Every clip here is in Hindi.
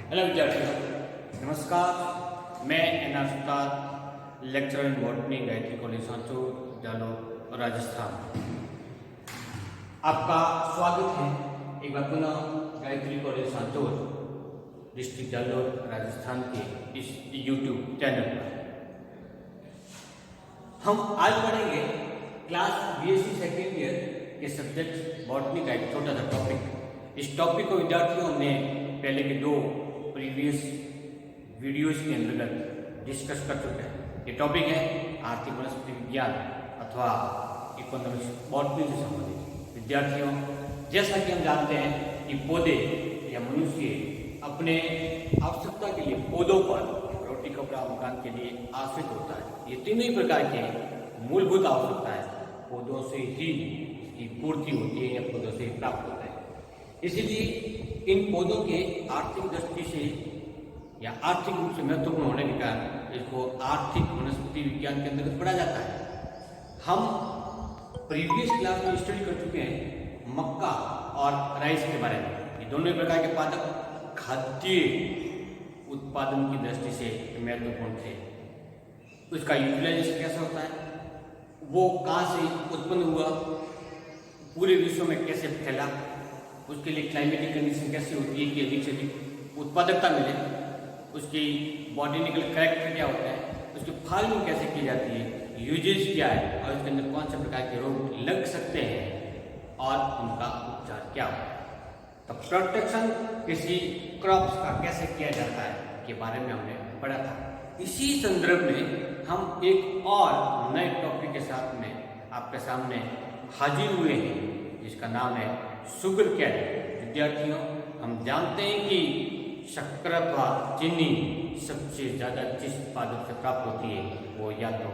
हेलो विद्यार्थियों, नमस्कार। मैं N R Sutar, lecturer in botany, Gayatri college Sanchore, Jalore, Rajasthan. आपका स्वागत है एक बार पुनः गायत्री कॉलेज सांचौर, डिस्ट्रिक्ट जालोर, राजस्थान के इस यूट्यूब चैनल पर। हम आज पढ़ेंगे क्लास बीएससी सेकेंड ईयर के सब्जेक्ट बॉटनी का एक छोटा सा टॉपिक। इस टॉपिक को विद्यार्थियों ने पहले के दो प्रीवियस वीडियोज के अंतर्गत डिस्कस कर चुके हैं। ये टॉपिक है आर्थिक वनस्पति विज्ञान अथवा इकोनॉमिक्स बॉटनी से संबंधित। विद्यार्थियों, जैसा कि हम जानते हैं कि पौधे या मनुष्य अपने आवश्यकता के लिए पौधों पर रोटी कपड़ा मकान के लिए आश्रित होता है। ये तीनों ही प्रकार के मूलभूत आवश्यकताएं पौधों से ही इसकी पूर्ति होती है या पौधों से ही प्राप्त होता है। इसीलिए इन पौधों के आर्थिक दृष्टि से या आर्थिक रूप से महत्वपूर्ण होने के कारण इसको आर्थिक वनस्पति विज्ञान के अंतर्गत पढ़ा जाता है। हम प्रीवियस क्लास में स्टडी कर चुके हैं मक्का और राइस के बारे में। ये दोनों प्रकार के पादप खाद्य उत्पादन की दृष्टि से महत्वपूर्ण थे। उसका यूटिलाइजेशन कैसा होता है, वो कहाँ से उत्पन्न हुआ, पूरे विश्व में कैसे फैला, उसके लिए क्लाइमेटिक कंडीशन कैसे होती है कि अधिक से अधिक उत्पादकता मिले, उसकी बॉटनिकल कैरेक्टर क्या होता है, उसकी फार्मिंग कैसे की जाती है, यूजेज क्या है और उसके अंदर कौन से प्रकार के रोग लग सकते हैं और उनका उपचार क्या होता है। तो प्रोटेक्शन किसी क्रॉप्स का कैसे किया जाता है के बारे में हमने पढ़ा था। इसी संदर्भ में हम एक और नए टॉपिक के साथ में आपके सामने हाजिर हुए हैं जिसका नाम है शुगर कैन। विद्यार्थियों, हम जानते हैं कि शक्कर अथवा चीनी सबसे ज़्यादा जिस पादप से प्राप्त होती है वो या तो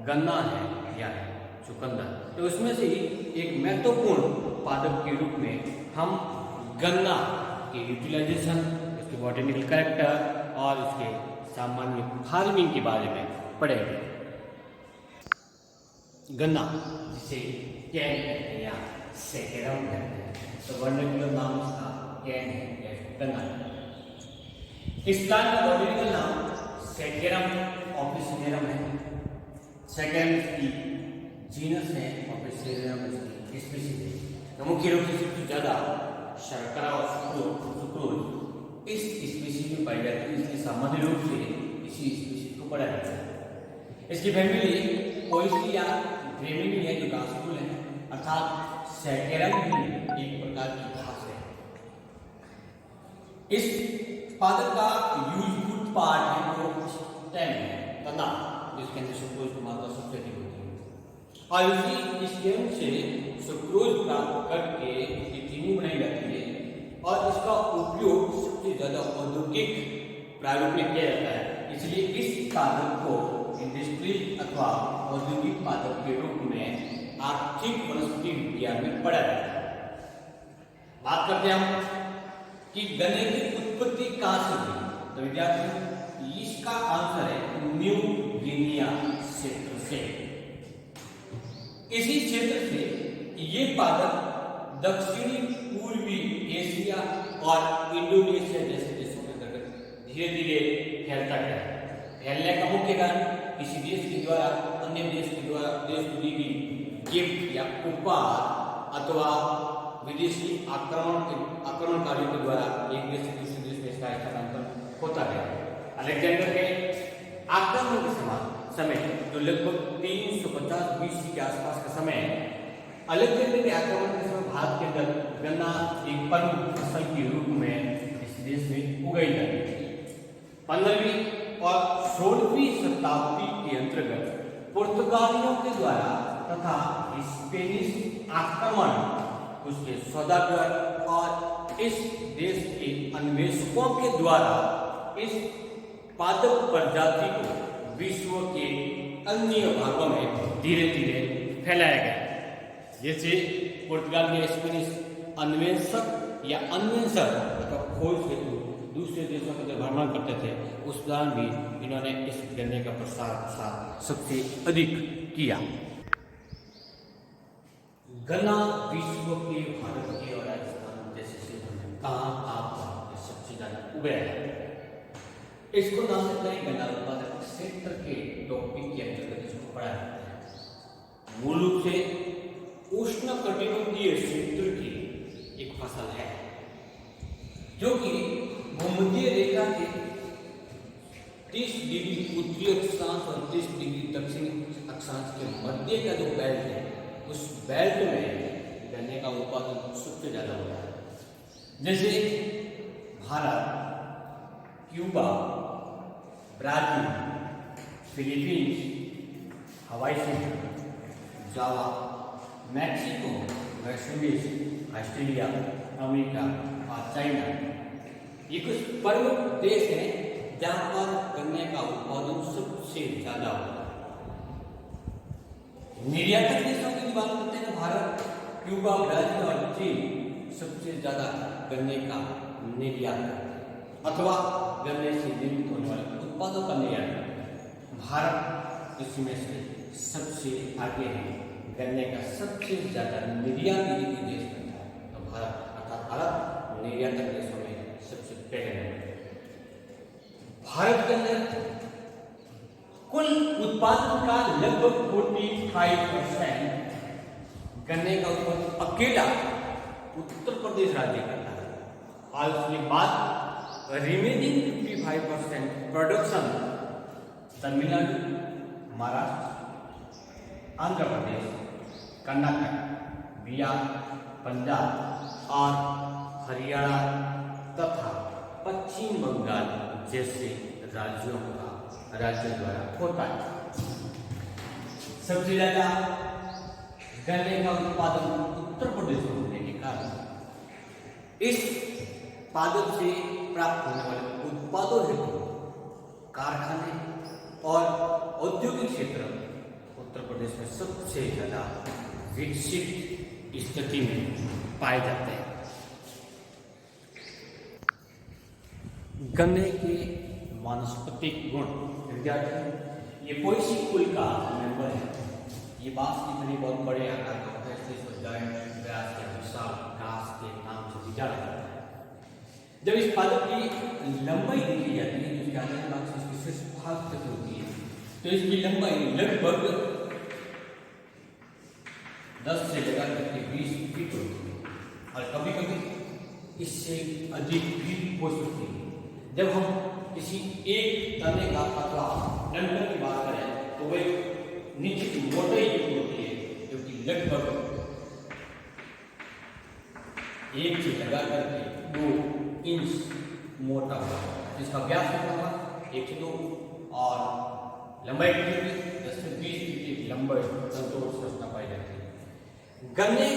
गन्ना है या है चुकंदर। तो उसमें से ही एक महत्वपूर्ण पादप के रूप में हम गन्ना के यूटिलाइजेशन, उसके बॉटनिकल कैरेक्टर और उसके सामान्य फार्मिंग के बारे में पढ़ेंगे। गन्ना जिसे कैन कहते हैं या सेकेरम कहते हैं, तो वर्नाक्युलर नाम इसका कैन है या गन्ना है। इस प्लांट का बॉटनिकल नाम सेकेरम ऑफिसिनेरम है। सेकेरम इसकी जीनस है, ऑफिसिनेरम इसकी स्पीशीज है। तो मुख्य रूप से सबसे ज़्यादा शर्करा और सुक्रोज इस स्पीशीज में पाई जाती है, इसलिए सामान्य रूप से इसी स्पीशीज को पढ़ा जाता है। इसकी फैमिली पोएसी या ग्रेमिनी है जो घास फूल है, अर्थात सेकेरम भी एक प्रकार की घास है। इस पादप का यूजफुल पार्ट है वो स्टेम है, तना, जिसके अंदर सुक्रोज की मात्रा सबसे अधिक होती है और इसी स्टेम से सुक्रोज प्राप्त करके इसकी चीनी बनाई जाती है और इसका उपयोग सबसे ज्यादा औद्योगिक प्रारूप में किया जाता है। इसलिए इस पादप को इंडस्ट्री अथवा औद्योगिक पादप के रूप में आर्थिक वनस्पति विज्ञान में पढ़ा जाता है। बात करते हैं हम कि गन्ने की उत्पत्ति कहां से हुई। तो विद्यार्थियों, इसका आंसर है न्यू गिनिया क्षेत्र से। इसी क्षेत्र से ये पादप दक्षिणी पूर्वी एशिया और इंडोनेशिया जैसे देशों के अंतर्गत धीरे धीरे फैलता गया। फैलने का मुख्य कारण किसी देश के द्वारा अन्य देश को दी गई गिफ्ट या उपहार अथवा विदेशी आक्रमणकारियों के द्वारा एक देश से दूसरे देश में इसका स्थानांतरण होता गया। अलेक्जेंडर के आक्रमण के समय जो लगभग 350 बीसी के आसपास का समय है, अलेक्जेंडर के आक्रमण के समय भारत के अंदर गन्ना एक प्रमुख फसल के रूप में इस देश में उगाई जाती थी। 15वीं और 16वीं शताब्दी के अंतर्गत पुर्तगालियों के द्वारा तथा स्पेनिश आक्रमण, उसके सौदागर और इस देश के अन्वेषकों के द्वारा इस पादप प्रजाति को विश्व के अन्य भागों में धीरे धीरे फैलाया गया। जैसे पुर्तगाल में स्पेनिश अन्वेषक या अन्वेषक अथवा खोज हेतु दूसरे देशों के अंदर भ्रमण करते थे, उस दौरान भी इन्होंने इस गन्ने का प्रसार सबसे अधिक किया। गन्ना विश्व के भारत के और राजस्थान जैसे क्षेत्र में कहाँ सबसे ज्यादा उगाया है। इसको नाम देता है गन्ना उत्पादक क्षेत्र के टॉपिक के अंतर्गत इसको पढ़ा जाता है। मूल रूप से उष्णकटिबंधीय क्षेत्र की एक फसल है जो कि भूमध्य रेखा के 30 डिग्री उत्तरी अक्षांश और 30 डिग्री दक्षिणी अक्षांश के मध्य का जो बेल्ट है उस बेल्ट में गन्ने का उत्पादन सबसे ज्यादा होता है। जैसे भारत, क्यूबा, ब्राजील, फिलीपींस, हवाई क्षेत्र, Java, Mexico, West Indies, Australia, America और चाइना ये कुछ प्रमुख देश हैं जहां पर गन्ने का उत्पादन सबसे ज्यादा होता है। निर्यातक देशों की बात करते हैं, भारत, क्यूबा, ब्राजील और चीन सबसे ज्यादा गन्ने का निर्यात करते हैं अथवा गन्ने से निर्मित होने वाले उत्पादों का निर्यात। भारत इसमें से सबसे आगे है, गन्ने का सबसे ज्यादा निर्यात यदि देश बनता है तो भारत अर्थात भारत निर्यातक देशों में सबसे पहले है। भारत के अंदर कुल उत्पादन का लगभग 45% गन्ने का उत्पादन अकेला उत्तर प्रदेश राज्य करता है और उसके बाद रिमेनिंग 55% प्रोडक्शन तमिलनाडु, महाराष्ट्र, आंध्र प्रदेश, कर्नाटक, बिहार, पंजाब और हरियाणा तथा पश्चिम बंगाल जैसे राज्यों का राज्य द्वारा होता है। सबसे ज्यादा गन्ने का उत्पादन उत्तर प्रदेश में होने के कारण इस पादप से प्राप्त होने वाले उत्पादों हेतु कारखाने और औद्योगिक क्षेत्र उत्तर प्रदेश में सबसे ज्यादा विकसित स्थिति में पाए जाते हैं। गन्ने के वानस्पतिक गुण, विद्यार्थी ये पोएसी कुल का मेंबर है। ये बांस की तरह बहुत बड़े आकार का होता है, इसलिए इसको जायंट व्यास या विशाल घास के नाम से भी जाना जाता है। जब इस पादप की लंबाई देखी जाती है, जिसके आधार भाग से इसकी शीर्ष भाग तक होती है, तो इसकी लंबाई लगभग 10 से लेकर 20 फीट होती है और कभी कभी इससे अधिक भी हो सकती है। जब हम किसी एक तने का अथवा डंठल की बात करें तो वह नीचे की मोटाई युक्त होती है जो कि लगभग 1 से लगा करके 2 इंच मोटा होता है, जिसका व्यास कितना होगा 1 से 2 और लंबाई कितनी 10 से 20 फीट की लंबाई संतोष संरचना पाई जाती है। गन्ने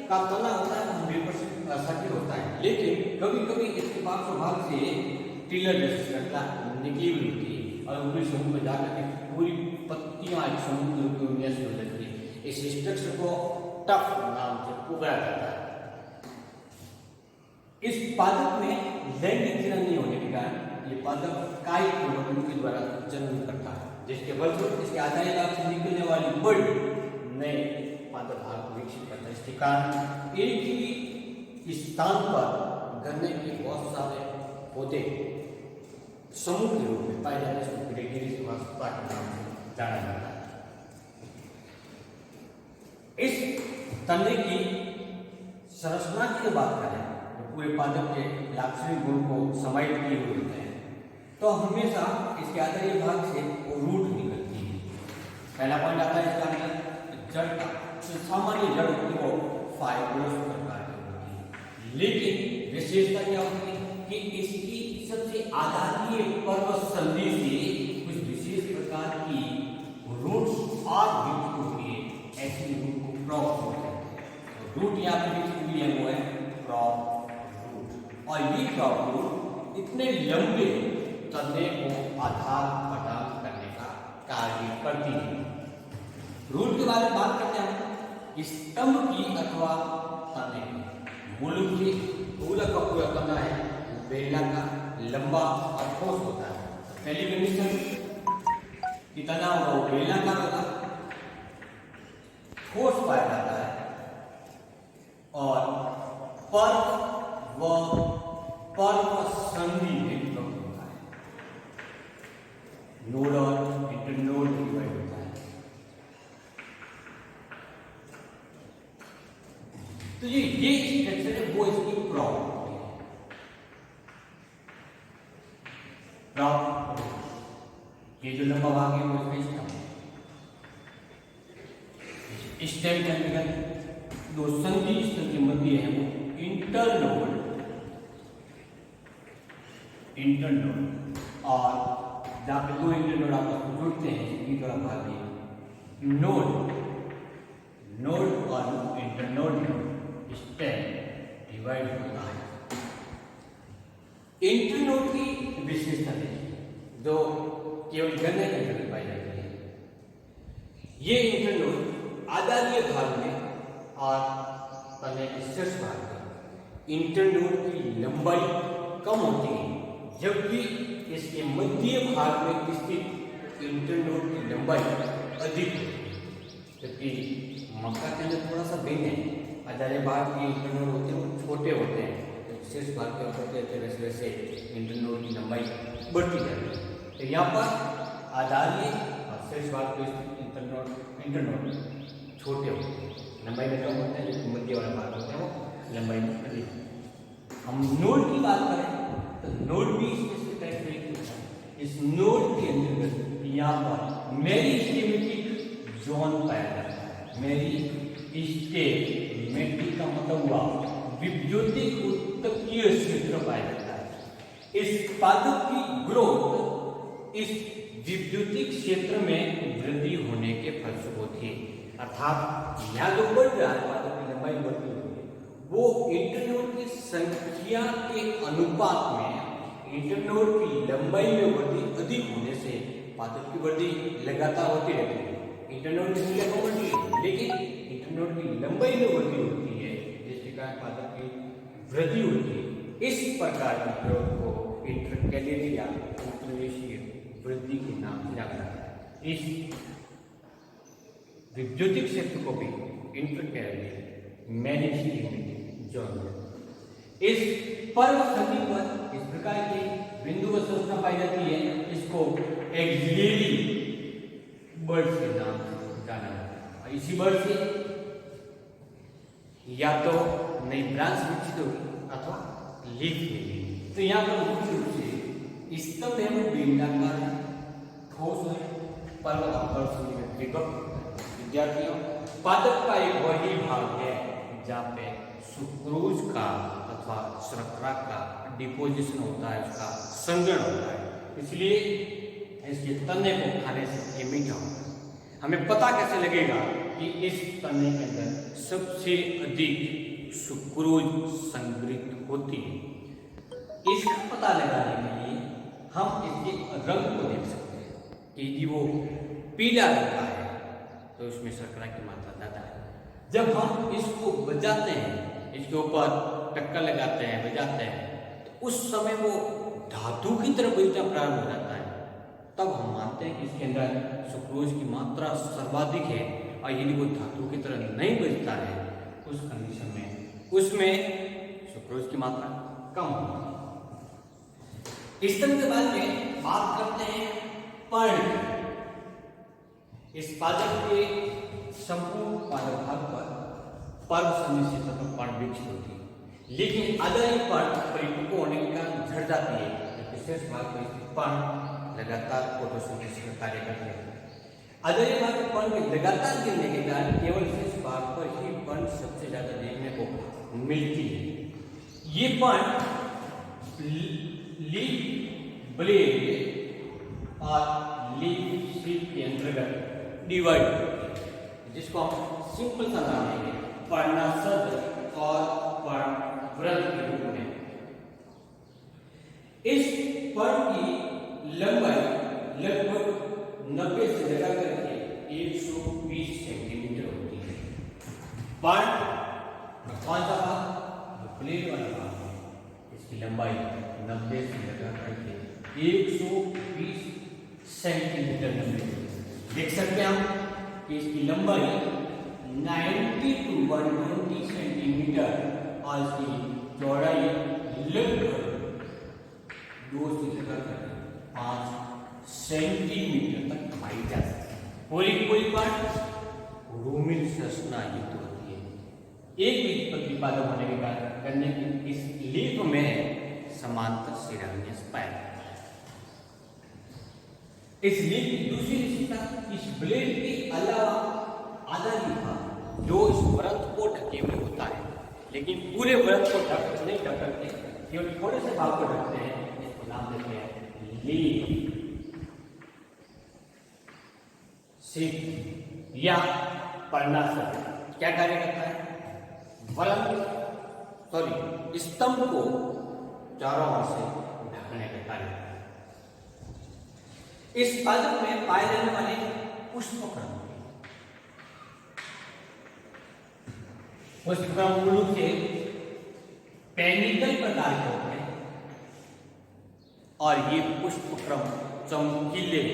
का तना होता है 100% सर्किल होता है, लेकिन कभी कभी इसके पार्श्व भाग से टिलर जैसी श्रृंखला निकली हुई होती है और ऊपरी समूह में जाकर के पूरी पत्तियां एक समूह के रूप में हो जाती है। इस स्ट्रक्चर को टफ नाम से पुकारा जाता है। इस पादप में लैंगिक चरण नहीं होने के कारण ये पादप कायिक प्रवर्तन के द्वारा जन्म करता है, जिसके फलस्वरूप इसके आधारी भाग से निकलने वाली बड़ी नए पादप भाग को विकसित करता है। इसके कारण एक ही स्थान पर गन्ने के बहुत सारे पौधे समूह के रूप में पाए जाते हैं, इसको ग्रेगरी समासता के नाम से जाना जाता है। इस तने की संरचना की बात करें तो पूरे पादप के लाक्षणिक गुण को समाहित किए हुए होते हैं, तो हमेशा इसके आधारी भाग से रूट निकलती है। पहला पॉइंट आता है इसका अंदर जड़ का, तो सामान्य जड़ होती है वो फाइब्रस प्रकार की होती है, लेकिन विशेषता क्या होती है कि इसकी सबसे आधारीय पर्वत संधि से कुछ विशेष प्रकार की रूट्स और विकसित होती है। ऐसी रूट को क्रॉप रूट कहते हैं। तो रूट यहाँ पे विकसित हुई है वो है क्रॉप रूट, और ये क्रॉप रूट इतने लंबे तने को आधार प्रदान करने का कार्य करती है। रूट के बारे में बात करते हैं, स्तंभ की अथवा तने की मूल रूप से पूरा का पूरा तना है बेलना का लंबा और ठोस होता है। पहली कंडीशन कि तना होगा वो बेलना का होगा, ठोस पाया जाता है और पर्व व पर्व संधि में होता है। नोड और इंटरनोड डिवाइड होता है। तो ये स्ट्रक्चर है वो इसकी प्रॉपर्टी है। ये जो लंबा भाग है वो इसमें स्टेम के अंतर्गत दो संधि स्थल के मध्य है वो इंटरनोड और जहां पे दो इंटरनोड आपस में जुड़ते हैं इसकी तरह भाग है नोड और इंटरनोड स्टेम डिवाइड होता है। इंटरनोड की विशेषता है जो केवल गणना के अंतर्गत पाई जाती है। ये इंटरनोड आधारीय भाग में और तने के शीर्ष भाग में इंटरनोड की लंबाई कम होती है, जबकि इसके मध्य भाग में स्थित इंटरनोड की लंबाई अधिक होती है। जबकि मक्का के अंदर थोड़ा सा भिन्न है। आधारीय भाग के इंटरनोड होते हैं वो छोटे होते हैं, तो शीर्ष भाग के होते हैं वैसे वैसे इंटरनोड की लंबाई बढ़ती जाती है। तो यहाँ पर आधारीय और शीर्ष भाग के इंटरनोड छोटे होते हैं, लंबाई में कम होते हैं, जो मध्य वाला भाग होता है वो लंबाई में अधिक। हम नोड की बात करें तो नोड भी इसमें कैरेक्टरिस्टिक होता है। इस नोड के अंतर्गत यहाँ पर मेरिस्टेमेटिक जोन पाया जाता है। मेरिस्टेमेटिक का मतलब हुआ विद्युतिक उत्तकीय क्षेत्र पाया जाता है। इस पादप की ग्रोथ इस विद्युतिक क्षेत्र में वृद्धि होने के फलस्वरूप होती है। अर्थात यहाँ जो बढ़ रहा है पादप की लंबाई बढ़ती है वो इंटरनोड की संख्या के अनुपात में इंटरनोड की लंबाई में वृद्धि अधिक होने से पादप की वृद्धि लगातार होती रहती है। इंटरनोड की संख्या कम बढ़ती है लेकिन इंटरनोड की लंबाई में वृद्धि होती है, जिसके कारण पादप की वृद्धि होती है। इस प्रकार के प्रयोग को इंटरकैलेरिया अंतर्वेशीय वृद्धि के नाम से जाना जाता है। इस विद्युतिक क्षेत्र को भी इंटरकैलेरिया मेरिस्टेमेटिक जोन। इस पर्व संधि पर इस प्रकार की बिंदु संरचना पाई जाती है, इसको एक्सिलरी बर्ड के नाम से जाना जाता है। इसी बर्ड से या तो नई ब्रांच विकसित होगी अथवा लीफ मिलेगी। तो यहाँ पर मुख्य रूप से स्तंभ एवं बेलनाकार ठोस है पर्व और संधि में विभक्त विद्यार्थियों पादप का एक वही भाग है जहाँ पे सुक्रोज का अथवा शर्करा का डिपोजिशन होता है, उसका संग्रहण होता है। इसलिए इसके तने को खाने से ये मीठा होता है। हमें पता कैसे लगेगा कि इस तने के अंदर सबसे अधिक सुक्रोज संग्रहित होती है? इसका पता लगाने के लिए हम इसके रंग को देख सकते हैं कि यदि वो पीला रंग का है तो उसमें शर्करा की मात्रा ज्यादा है। जब हम इसको बजाते हैं, इसके ऊपर टक्कर लगाते हैं, बजाते हैं, तो उस समय वो धातु की तरफ बजना प्रारंभ हो जाता है। तब हम मानते हैं कि इसके अंदर सुक्रोज की मात्रा सर्वाधिक है। और यदि वो धातु की तरह नहीं बजता है उस कंडीशन में उसमें सुक्रोज की मात्रा कम होती है। इस तरह के बाद में बात करते हैं पर्ण। इस पादप के संपूर्ण पादप भाग पर पर्व संधि से तथा पर्ण विकसित होती है, लेकिन आधारी पर्ण परिपक्व होने के कारण झड़ जाती है। विशेष भाग में पर्ण लगातार फोटोसिंथेसिस का कार्य करते हैं। आधारी भाग के पर्ण में लगातार गिरने के कारण केवल विशेष भाग पर ही पर्ण सबसे ज्यादा देखने को मिलती है। ये पर्ण लीफ ब्लेड और लीफ शीट के अंतर्गत डिवाइड होती है, जिसको हम सिंपल सा नाम देंगे पर्णासद और पर्णव्रत के रूप में। इस पर्ण की लंबाई लगभग 90 से लगा करके 120 सेंटीमीटर होती है। पर्ण कौन सा भाग? ब्लेड वाला भाग है। इसकी लंबाई 90 से लगा करके 120 सेंटीमीटर लंबी। देख सकते हैं हम कि इसकी लंबाई 90 to 120 सेंटीमीटर और इसकी चौड़ाई लगभग 2 से लेकर 5 सेंटीमीटर तक पाई जा सकती है। पूरी बात रोमिल संरचना युक्त होती है। एक बीज पर विपादन होने के कारण गन्ने की इस लीफ में समांतर सिरामियस पाया जाता है। इस लीफ की दूसरी विशेषता, इस ब्लेड के अलावा आधा लीफा जो इस व्रत को ढके हुए होता है, लेकिन पूरे व्रत को नहीं ढकते, केवल थोड़े से भाग को ढकते हैं, इसको नाम देते हैं लीफ सिक या पर्णासर। क्या कार्य करता है? स्तंभ को चारों ओर से ढकने का कार्य करता है। इस पादप में पाए जाने वाले पुष्पक्रम मूल रूप से पेनिकल प्रकार के होते हैं और ये पुष्पक्रम चमकीले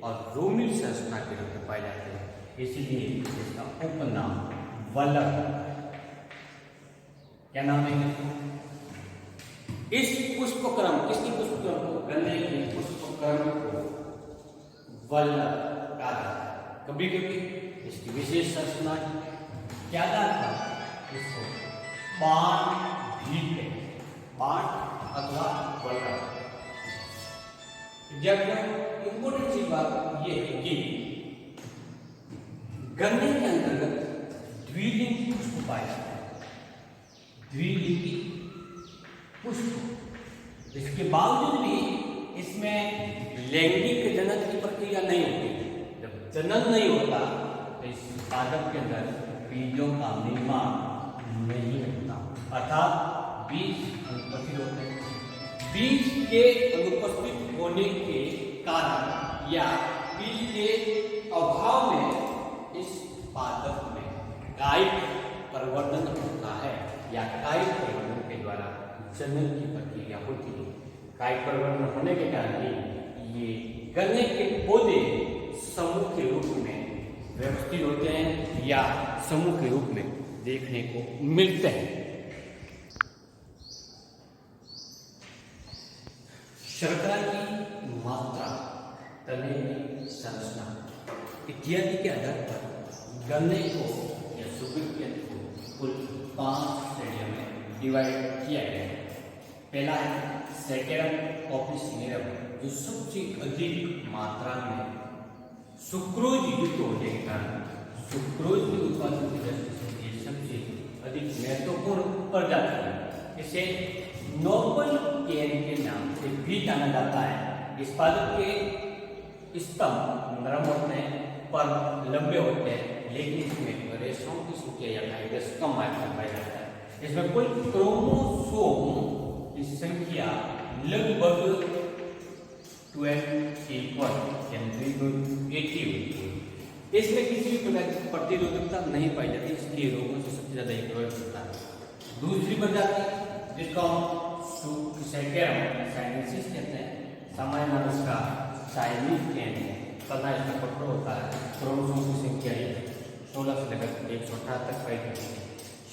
और रोमिल संरचना के रूप में पाए जाते हैं, इसलिए इसका उपनाम वलक। क्या नाम है? इस पुष्पक्रम, किसकी पुष्पक्रम को? गन्ने के पुष्पक्रम को वलक कहा जाता है। कभी कभी इसकी विशेष संरचना क्या था? इसको बाण भी कहते हैं, बाण अथवा वलक। जब इंपोर्टेंट सी बात यह है कि गन्ने के अंतर्गत द्विलिंगी पुष्प पाए जाते हैं, द्विलिंगी पुष्प। इसके बावजूद भी इसमें लैंगिक जनन की प्रक्रिया नहीं होती। जब जनन नहीं होता तो इस पादप के अंदर बीजों का निर्माण नहीं होता, अर्थात बीज अनुपस्थित होते हैं। बीज के अनुपस्थित होने के कारण या बीज के अभाव में इस पादप में कायिक परिवर्तन होता है या कायिक परिवर्तन के द्वारा जनन की प्रक्रिया होती है। कायिक परिवर्तन होने के कारण ही ये गन्ने के पौधे समूह के रूप में व्यवस्थित होते हैं या समूह के रूप में देखने को मिलते हैं। शर्करा की मात्रा, तने की संरचना इत्यादि के आधार पर गन्ने को या शुगर केंद्र को कुल 5 श्रेणियों में डिवाइड किया गया है। पहला है सैकेरम ऑफिसिनेरम, जो सबसे अधिक मात्रा में सुक्रोज युक्त होने के कारण सुक्रोज के उत्पादन की दृष्टि से ये सबसे अधिक महत्वपूर्ण प्रजाति है। इसे नोबल केन के नाम से भी जाना जाता है। इस पादप के स्तंभ नरम होते हैं पर लंबे होते हैं, लेकिन इसमें रेशों की संख्या या फाइबर्स कम मात्रा में पाया जाता है। इसमें कुल क्रोमोसोम की संख्या लगभग 12 होती है। इसमें किसी भी प्रकार की प्रतिरोधकता नहीं पाई जाती, इसलिए रोगों से सबसे ज्यादा प्रभावित होता है। दूसरी प्रजाति जिसको हम सैकेरम साइनेंसिस कहते हैं, सामान्य नाम इसका चाइनीज कैन है। तना इसका कठोर होता है। क्रोमोसोम की संख्या 16 से लेकर 118 तक पाई जाती है।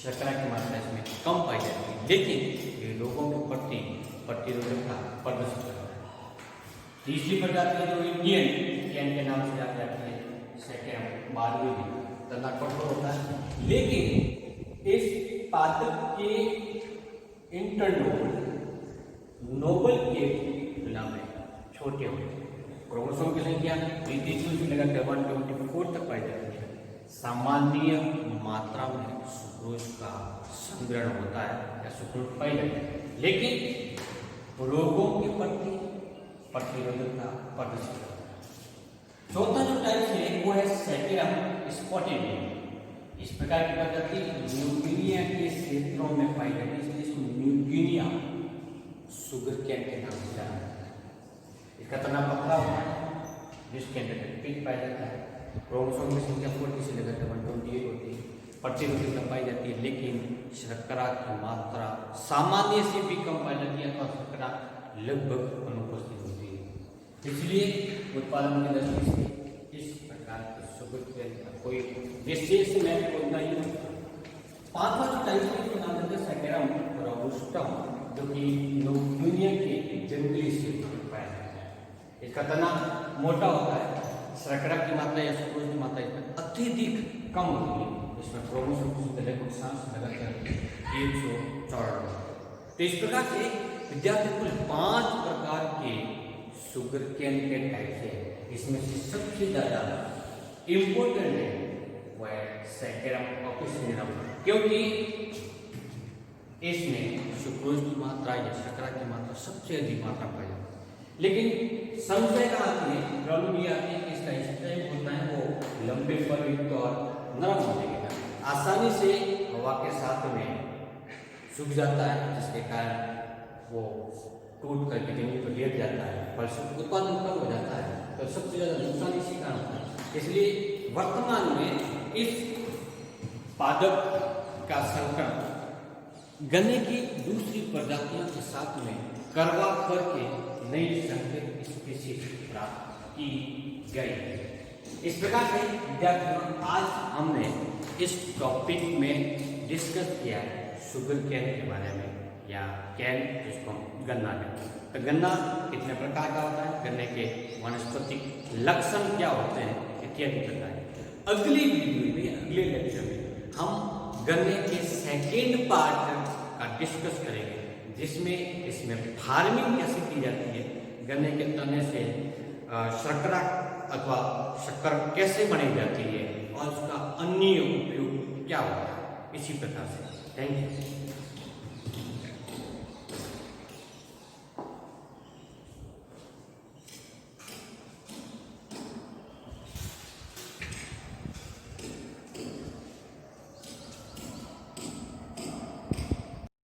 शर्करा की मात्रा इसमें कम पाई जाती है, लेकिन ये लोगों के प्रति प्रतिरोधकता प्रदर्शित करता है। तीसरी प्रजाति जो इंडियन कैन के नाम से जानी जाती है, सैकेरम बारहवीं, तना कठोर होता है, लेकिन इस पादप के इंटरनोबल नोबल के तुलना में छोटे होते हैं। क्रोमोसोम की संख्या 33 से लेकर 124 तक पाई जाती है। सामान्य मात्रा में सुक्रोज का संग्रहण होता है या सुक्रोज पाई जाती है, लेकिन रोगों के प्रति प्रतिरोधकता प्रदर्शित करता है। चौथा जो टाइप है वो है सैकेरम स्पॉटेडियम। इस प्रकार की प्रजाति न्यूगिनिया के क्षेत्रों में पाई जाती है, इसलिए इसको न्यूगिनिया शुगर कैन के नाम से जाना जाता है। इसका तना पतला होता है, जिसके अंदर पिक पाया जाता है। क्रोमोसोम की संख्या 40 से लेकर 128 होती है। प्रतिरोधकता पाई जाती है, लेकिन शर्करा की मात्रा सामान्य से भी कम पाई जाती है और शर्करा लगभग अनुपस्थित होती है। इसलिए उत्पादन की दृष्टि से इस प्रकार के शुगर कैन का कोई विशेष महत्व नहीं होता। पांचवा जो टाइप है उसका नाम देते हैं सैकेरम रोबस्टम, जो कि न्यूगिनिया के जंगली क्षेत्र में पाया जाता है। इसका तना मोटा होता है, शर्करा की मात्रा या सुक्रोज की मात्रा इसमें अत्यधिक कम होती है। इसमें क्रोमोसोम लगातार 194। तो इस प्रकार से विद्यार्थी कुल 5 प्रकार के शुगर केन के टाइप है। इसमें से सबसे ज्यादा इम्पोर्टेंट है वह सैकेरम ऑक्सीजनम, क्योंकि इसमें सुक्रोज की मात्रा या शर्करा की मात्रा सबसे अधिक मात्रा पाई जाती है। लेकिन संशय का आती है, प्रॉब्लम ये आती है कि इसका स्टेम होता है वो लंबे पर युक्त और नरम होने के कारण आसानी से हवा के साथ में सूख जाता है, जिसके कारण वो टूट करके जमीन पर गिर जाता है, फलस्वरूप उत्पादन कम हो जाता है। तो सबसे ज्यादा नुकसान इसी कारण होता है। इसलिए वर्तमान में इस पादप का संकरण गन्ने की दूसरी प्रजातियों के साथ में करवा करके नई संकरित स्पीशीज प्राप्त की गई है। इस प्रकार से विद्यार्थियों आज हमने इस टॉपिक में डिस्कस किया शुगर केन के बारे में, या कैन जिसको हम गन्ना कहते हैं। तो गन्ना कितने प्रकार का होता है, गन्ने के वानस्पतिक लक्षण क्या होते हैं इत्यादि बताएं। अगली वीडियो में, अगले लेक्चर में हम गन्ने के सेकेंड पार्ट का डिस्कस करेंगे, जिसमें इसमें फार्मिंग कैसे की जाती है, गन्ने के तने से शर्करा अथवा शक्कर कैसे बनाई जाती है और उसका अन्य उपयोग क्या होता है, इसी प्रकार से। Thank you.